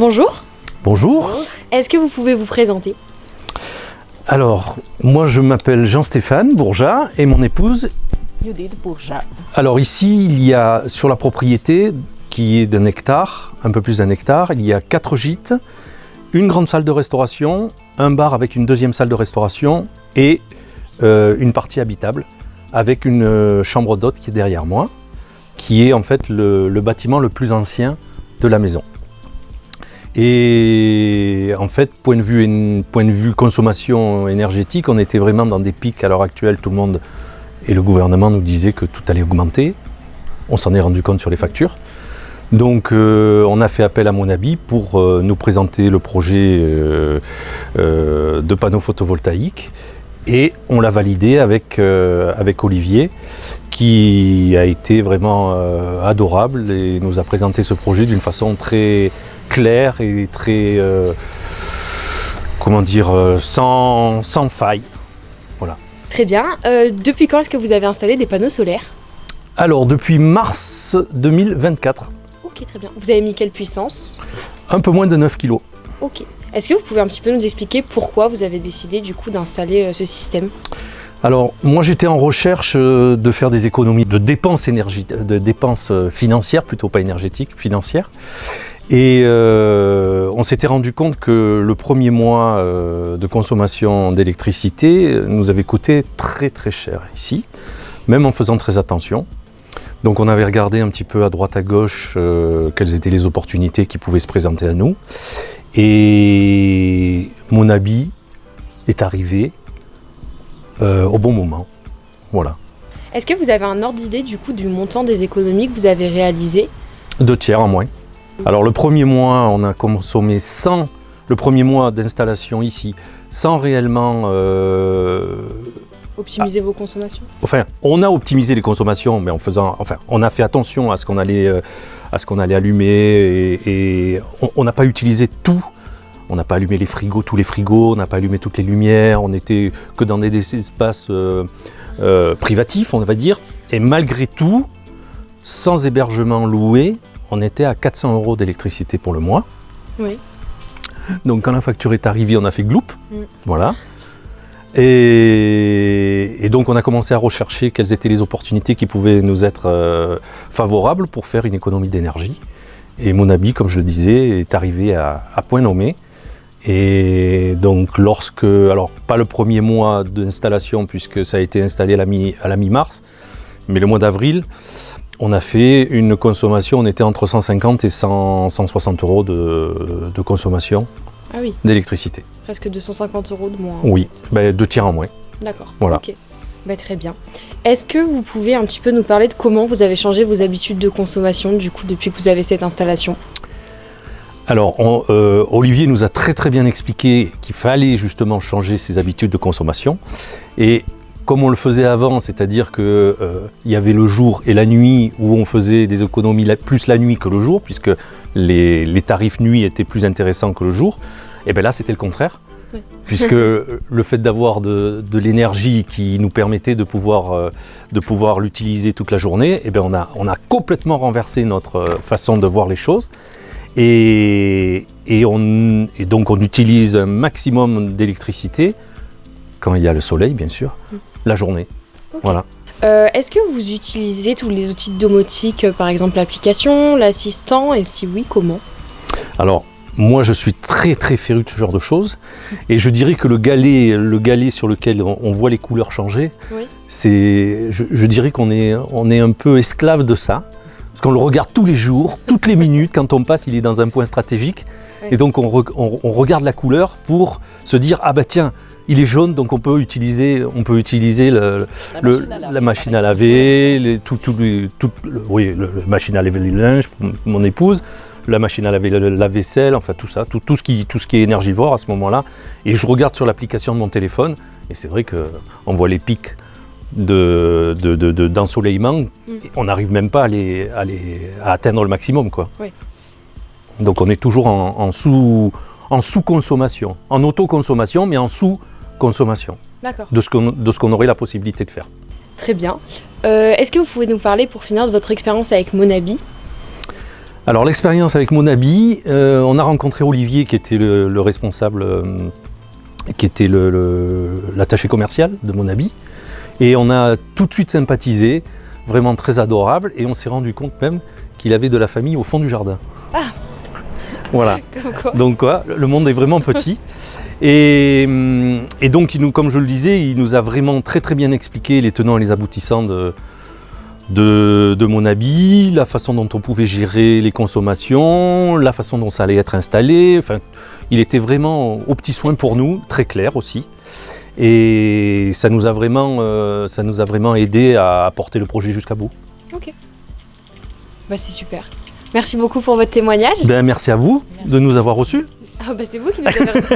Bonjour. Bonjour. Est-ce que vous pouvez vous présenter ? Alors, moi je m'appelle Jean-Stéphane Bourjat et mon épouse Judith Bourjat. Alors ici, il y a sur la propriété qui est d'un hectare, un peu plus d'un hectare, il y a 4 gîtes, une grande salle de restauration, un bar avec une deuxième salle de restauration et une partie habitable avec une chambre d'hôte qui est derrière moi, qui est en fait le bâtiment le plus ancien de la maison. Et en fait, point de vue consommation énergétique, on était vraiment dans des pics à l'heure actuelle. Tout le monde et le gouvernement nous disaient que tout allait augmenter. On s'en est rendu compte sur les factures. Donc on a fait appel à Monabi pour nous présenter le projet de panneaux photovoltaïques. Et on l'a validé avec Olivier, qui a été vraiment adorable et nous a présenté ce projet d'une façon très claire et très, sans faille. Voilà. Très bien. Depuis quand est-ce que vous avez installé des panneaux solaires ? Alors, depuis mars 2024. Ok, très bien. Vous avez mis quelle puissance ? Un peu moins de 9 kg. Ok. Est-ce que vous pouvez un petit peu nous expliquer pourquoi vous avez décidé du coup d'installer ce système ? Alors, moi j'étais en recherche de faire des économies de dépenses financières, plutôt pas énergétiques, financières. Et on s'était rendu compte que le premier mois de consommation d'électricité nous avait coûté très très cher ici, même en faisant très attention. Donc on avait regardé un petit peu à droite à gauche quelles étaient les opportunités qui pouvaient se présenter à nous. Et Monabi est arrivé au bon moment. Voilà. Est-ce que vous avez un ordre d'idée du coup du montant des économies que vous avez réalisées ? 2 tiers en moins. Alors le premier mois, on a consommé le premier mois d'installation ici, sans réellement... Optimiser vos consommations ? Enfin, on a optimisé les consommations, mais on a fait attention à ce qu'on allait allumer et on n'a pas utilisé tout. On n'a pas allumé tous les frigos, on n'a pas allumé toutes les lumières, on n'était que dans des espaces privatifs, on va dire. Et malgré tout, sans hébergement loué, on était à 400 € d'électricité pour le mois. Oui. Donc quand la facture est arrivée, on a fait gloup. Voilà. Et donc on a commencé à rechercher quelles étaient les opportunités qui pouvaient nous être favorables pour faire une économie d'énergie. Et Monabi, comme je le disais, est arrivé à point nommé. Et donc alors pas le premier mois d'installation puisque ça a été installé à la mi-mars, mais le mois d'avril, on a fait une consommation, on était entre 150 et 160 € de consommation d'électricité. Presque 250 € de moins. Oui, 2 tiers en moins. D'accord, voilà. Ok. Très bien. Est-ce que vous pouvez un petit peu nous parler de comment vous avez changé vos habitudes de consommation du coup depuis que vous avez cette installation ? Alors, Olivier nous a très très bien expliqué qu'il fallait justement changer ses habitudes de consommation. Et comme on le faisait avant, c'est-à-dire qu'il y avait le jour et la nuit où on faisait des économies plus la nuit que le jour, puisque les tarifs nuit étaient plus intéressants que le jour, et bien là c'était le contraire. Oui. Puisque le fait d'avoir de l'énergie qui nous permettait de pouvoir l'utiliser toute la journée, et bien on a complètement renversé notre façon de voir les choses. Et donc on utilise un maximum d'électricité, quand il y a le soleil bien sûr, la journée. Okay. Voilà. Est-ce que vous utilisez tous les outils de domotique, par exemple l'application, l'assistant, et si oui, comment ? Alors, moi je suis très très féru de ce genre de choses, et je dirais que le galet sur lequel on voit les couleurs changer, oui. Je dirais qu'on est un peu esclave de ça. Parce qu'on le regarde tous les jours, toutes les minutes, quand on passe, il est dans un point stratégique. Oui. Et donc on regarde la couleur pour se dire « Ah bah tiens, il est jaune, donc on peut utiliser la machine à laver, la machine à laver les linges pour mon épouse, la machine à laver la vaisselle, enfin tout ça, tout ce qui est énergivore à ce moment-là. Et je regarde sur l'application de mon téléphone, et c'est vrai qu'on voit les pics d'ensoleillement, on n'arrive même pas à atteindre le maximum, quoi. Oui. Donc on est toujours en sous-consommation, en autoconsommation, mais en sous-consommation. D'accord. De ce qu'on aurait la possibilité de faire. Très bien. Est-ce que vous pouvez nous parler, pour finir, de votre expérience avec Monabi ? Alors l'expérience avec Monabi, on a rencontré Olivier qui était le responsable, qui était l'attaché commercial de Monabi. Et on a tout de suite sympathisé, vraiment très adorable, et on s'est rendu compte même qu'il avait de la famille au fond du jardin. Ah. Voilà. Comme quoi. Donc quoi, le monde est vraiment petit. Et donc, comme je le disais, il nous a vraiment très très bien expliqué les tenants et les aboutissants de Monabi, la façon dont on pouvait gérer les consommations, la façon dont ça allait être installé. Enfin, il était vraiment aux petits soins pour nous, très clair aussi. Et ça nous a vraiment aidé à porter le projet jusqu'à bout. Ok. Bah, c'est super. Merci beaucoup pour votre témoignage. Ben, merci à vous de nous avoir reçus. Ah bah c'est vous qui nous avez reçus.